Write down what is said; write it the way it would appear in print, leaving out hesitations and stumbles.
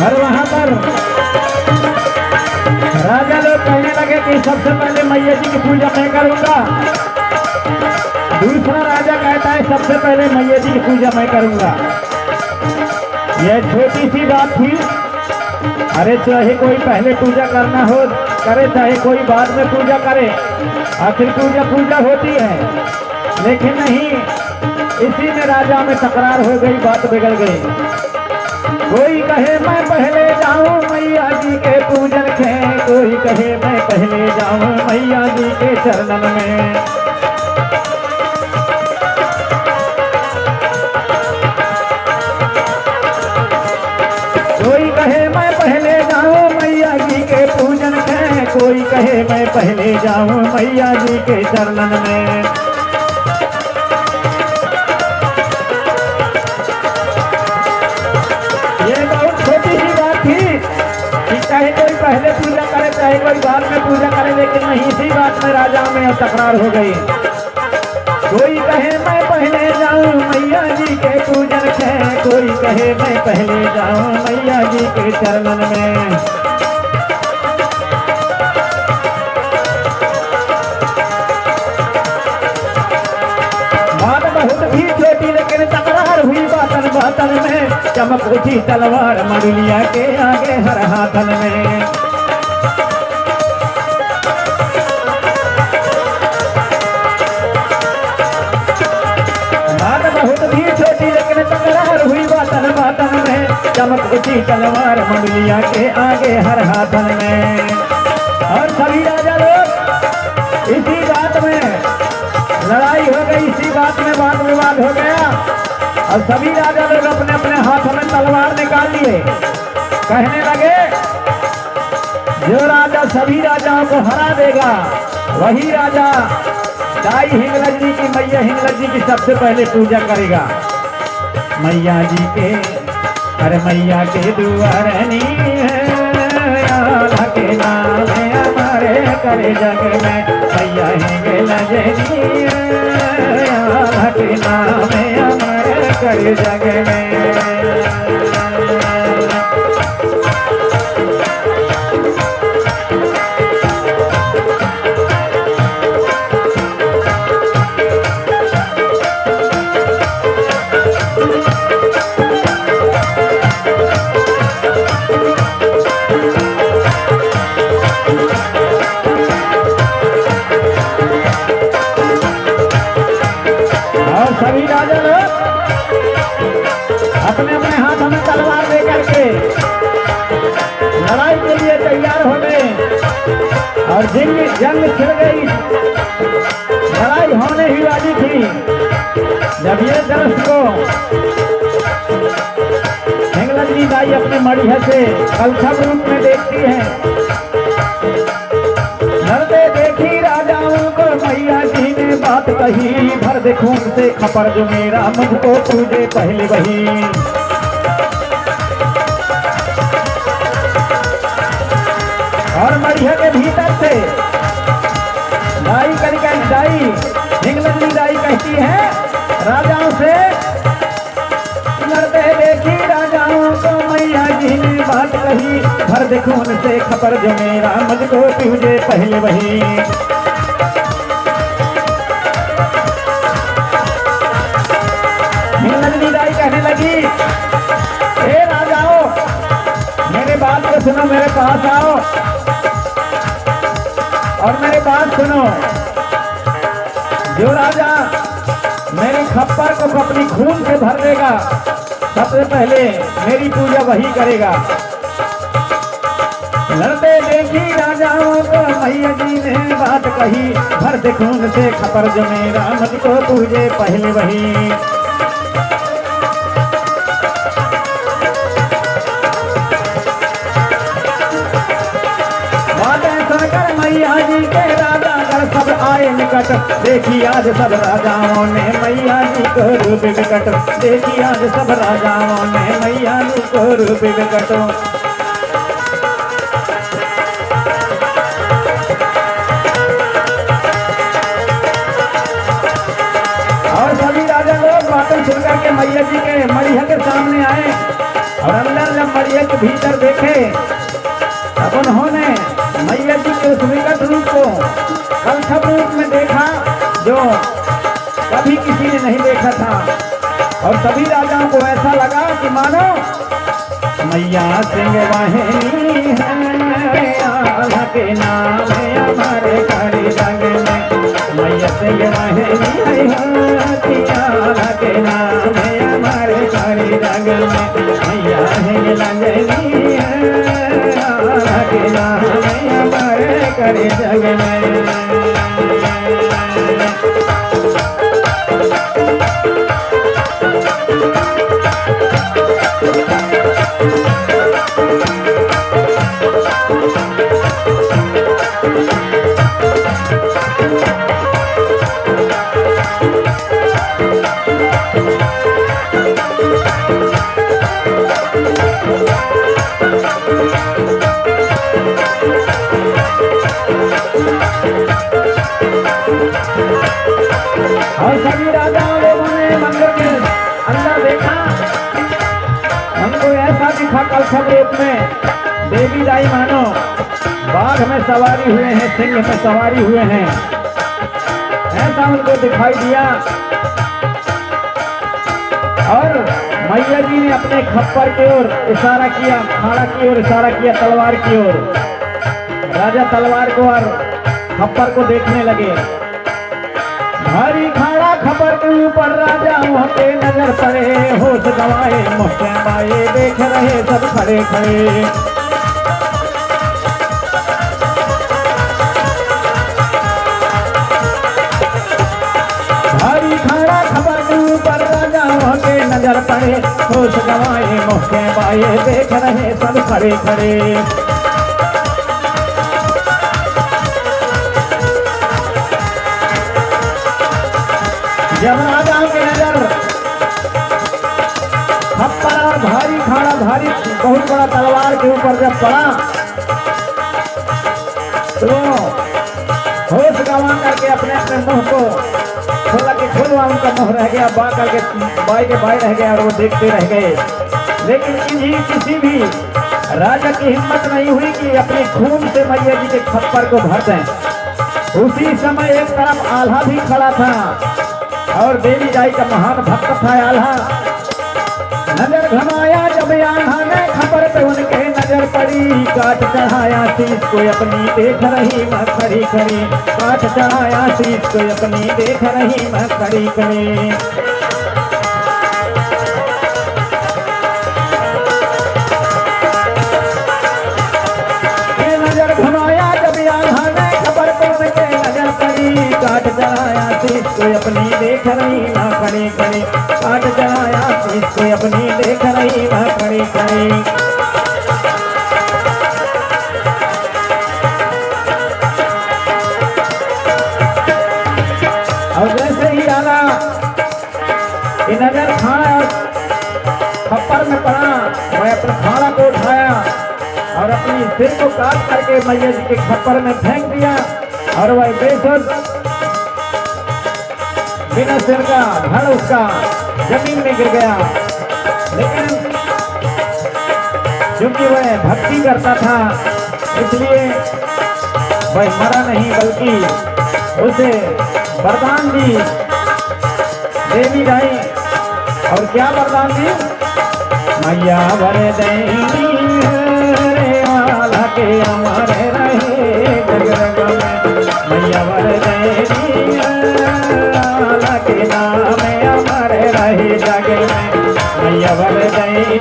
और वहां पर राजा लोग कहने लगे कि सबसे पहले मैया जी की पूजा मैं करूंगा। दूसरा राजा कहता है सबसे पहले मैया जी की पूजा मैं करूंगा। यह छोटी सी बात थी। अरे चाहे कोई पहले पूजा करना हो करे, चाहे कोई बाद में पूजा करे, आखिर पूजा पूजा होती है। लेकिन नहीं, इसी में राजा में तकरार हो गई, बात बिगड़ गई। कोई कहे मैं पहले जाऊं मैया जी के पूजन के, कोई कहे मैं पहले जाऊं मैया जी के चरणन में। कोई कहे मैं पहले जाऊं मैया जी के पूजन के, कोई कहे मैं पहले जाऊं मैया जी के चरणन में। चाहे कोई पहले पूजा करे, चाहे कोई बाद में पूजा करे, लेकिन नहीं, इसी बात में राजा में अब तकरार हो गई। कोई कहे मैं पहले जाऊं मैया जी के पूजन के, कोई कहे मैं पहले जाऊं मैया जी के चरणन में। बात बहुत भी छोटी, लेकिन तकरार हुई बातन बातन में। चमक उठी तलवार मड़ुलिया के आगे हर हाथन में। बात बहुत भी छोटी, लेकिन तकरार हुई बातन बातन में। चमक उठी तलवार मड़ुलिया के आगे हर हाथन में। और सभी राजा लोग इसी बात में लड़ाई हो गई, इसी बात में वाद विवाद हो गया। और सभी राजा लोग अपने अपने हाथों में तलवार निकाल लिए। कहने लगे जो राजा सभी राजाओं को हरा देगा वही राजा दाई हिंगलज जी की, मैया हिंगलज जी की सबसे पहले पूजा करेगा। मैया जी के, अरे मैया के दुआरनी के नाम हमारे करे जग में, मैया हिंगलज जी के नाम हमारे करे जग में। सभी राजा लोग अपने अपने हाथों में तलवार लेकर के लड़ाई के लिए तैयार हो गए। और जंग छिड़ गई, लड़ाई होने ही वाली थी। जब ये दृश्य को हिंगलज जी दाई अपने मड़िया से कलशव रूप में देखती है। लड़ते देखी राजाओं को मैया जी ने बात कही, भर दे खून से खपर जो मेरा मुझको पूजे पहले वही। और मड़िया के भीतर से दाई करिका दाई हिंगलज जी दाई कहती है राजाओं से, लड़ते देखी राजाओं को मैया जी ने बात कही, भर दे खून से खपर जो मेरा मुझको पूजे पहले वही। हिंगलज जी दाई कहने लगी हे राजाओं, मेरे बात को सुनो, मेरे पास आओ और मेरी बात सुनो। जो राजा मेरी खप्पर को अपनी खून से भर देगा सबसे पहले मेरी पूजा वही करेगा। लड़ते देखी राजाओं को मैया जी ने बात कही, भर दे खून से खपर जो मेरा मुझको पूजे पहले वही। मैया जी के राजा कर सब आए निकट, देखी आज सब राजाओं ने मैया जी को रूप विकट, देखी आज सब राजाओं ने मैया जी को रूप विकट। और सभी राजा लोग बातें सुनकर के मैया जी के मड़िया के सामने आए और अंदर जब मैया के भीतर देखे तब उन्होंने मैया जी के उस विकट रूप को कलछप रूप में देखा जो कभी किसी ने नहीं देखा था। और सभी राजाओं को ऐसा लगा कि मानो मैया सिंह वाहिनी है, आल्हा के नाम है हमारे कारी रंग में। मैया सिंह वाहिनी है, आल्हा के नाम है हमारे कारी रंग में। मैया है लंगनी है, आल्हा के नाम है हमारे कारी रंग में। और सभी राजाओं लोगों ने मंदिर के अंदर देखा, हमको ऐसा दिखा कलछप रूप में देवी दाई मानो बाघ में सवारी हुए हैं, सिंह में सवारी हुए हैं, ऐसा उनको दिखाई दिया। और मैया जी ने अपने खप्पर की ओर इशारा किया, खाड़ा की ओर इशारा किया, तलवार की ओर। राजा तलवार को और खप्पर को देखने लगे। भारी खाड़ा खबर के ऊपर राजाओं के नजर पड़े, होश गवाए मुस्लिम आए देख रहे सब खड़े खड़े। भारी खाड़ा खबर के ऊपर राजाओं के नजर पड़े, होश गवाए मुस्लिम आए देख रहे सब खड़े खड़े। जब राजाओं की नजर खप्पर और भारी खाड़ा भारी बहुत बड़ा तलवार के ऊपर जब पड़ा तो होश गंवा करके अपने अपने मुंह को खोला कि खोलवा, उनका मुंह रह गया, बा करके बाई के बाई रह गया और वो देखते रह गए। लेकिन इन्हीं किसी भी राजा की हिम्मत नहीं हुई कि अपने खून से मैया जी के खप्पर को भर दें। उसी समय एक तरफ आल्हा भी खड़ा था और देवी दाई का महान भक्त था आल्हा। नजर घमाया जब आल्हा ने खबर पे उनके नजर पड़ी, काट चढ़ाया शीश को अपनी देख रही मैं खड़ी खड़ी, काट चढ़ाया शीश को अपनी देख रही मैं खड़ी खड़ी। नजर घमाया जब आल्हा ने खबर पे उनके नजर पड़ी, काट चढ़ाया शीश को अपनी देख रही मैं खड़ी खड़ी, काट चढ़ाया शीश को अपनी देख रही मैं खड़ी खड़ी। और जैसे ही आला कि नजर खाना खप्पर में पड़ा, मैं अपने खाना को उठाया और अपनी सिर को काट करके मैया जी के खप्पर में फेंक दिया और वह बेसुध बिना सिर का धड़ उसका जमीन में गिर गया। लेकिन क्योंकि वह भक्ति करता था इसलिए वह मरा नहीं, बल्कि उसे वरदान दी देवी दाई। और क्या वरदान दी? मैया वरदानी आल्हा के हमारे रहे जगरग में, मैया वरदानी आल्हा के नाम हमारे रहे जग में, मैया वरदानी